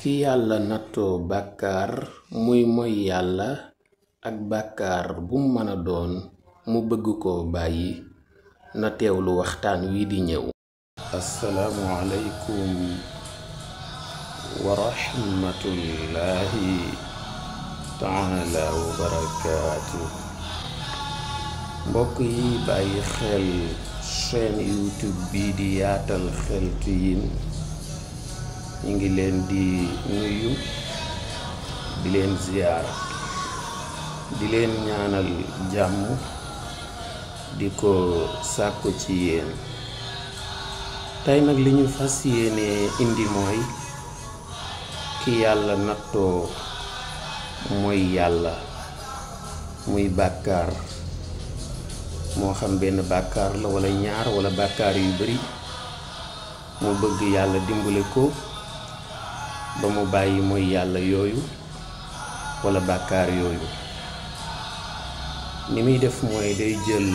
ki yàlla nattoo bàkkaar muy moy yàlla ak bàkkaar bu mëna doon mu bëgg ko bàyyi na teewlu waxtaan wi di ñëw. assalaamu alaykum wa rahmatullahi taala wa barakaatu. mbokk yi bàyyi xel chaîne YouTube bi di yaatal xeltu yin ñi ngi leen di nuyu di leen ziyaara di leen ñaanal jàmm di ko sàkku ci yéen. tey nag li ñu fas yéene indi mooy ki yàlla nattoo mooy yàlla muy bàkkaar, moo xam benn bàkkaar la wala ñaar wala bàkkaar yu bari, mu bëgg yàlla dimbale ko ba mu bàyyi mooy yàlla yooyu wala bàkkaar yooyu. ni muy def mooy day jël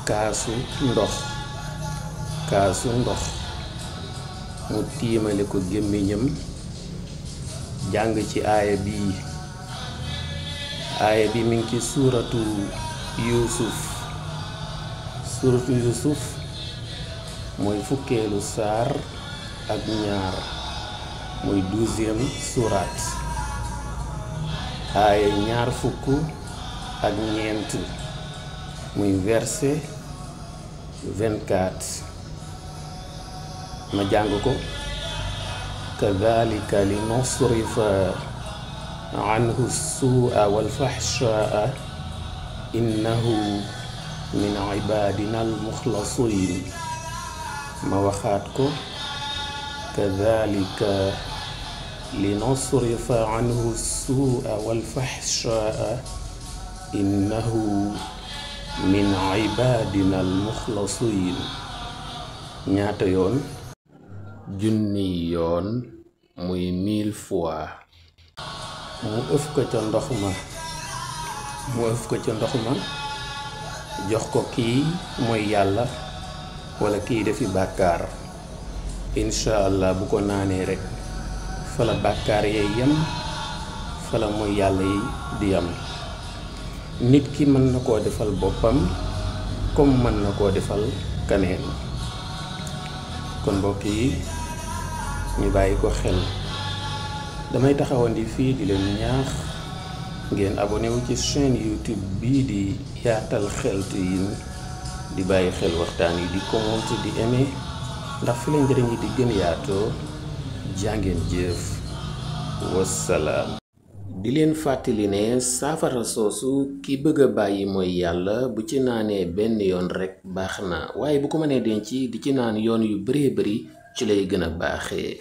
kaasu ndox mu tiimale ko gémmiñam jàng ci aaya bi mi ngi ci suuratu yuusuf mooy fukkeelu saar ak ñaar muy 12e surat aaya ñaar fukk ak ñeent muy verset 24. ma jàng ko: kadhalika linusrifa anhu suu'a wal fahshaa innahu min ibadina al mukhlasin. ma waxaat ko: kadhalika linusrifa anhu suu'a wal fahshaa innahu min ibadina al mukhlasin. ñaata yoon? junni yoon, muy 1000 fois. mu ëf ko ca ndox ma jox ko kii mooy yàlla wala kii defi bàkkaar. incha allah bu ko naanee rekk fa la bàkkaar yee yem, fa la mooy yàlla yi di yem. nit ki mën na koo defal boppam comme mën na koo defal kaneen. kon mbokk yi ñu bàyyi ko xel. damay taxawandi fii di leen ñaax ngeen abonné wu ci chaîne YouTube bii di yaatal xeltu yin, di bàyyi xel waxtaan yi, di commenter, di aimer, ndax fi la njëriñ yi di gën yaatoo. jàngeen jëf, wassalaam. di leen fàttali ne saafara soosu ki bëgg a bàyyi mooy yàlla bu ci naanee benn yoon rekk baax na, waaye bu ko mënee denc di ci naan yoon yu baree bari ci lay gën a baaxee.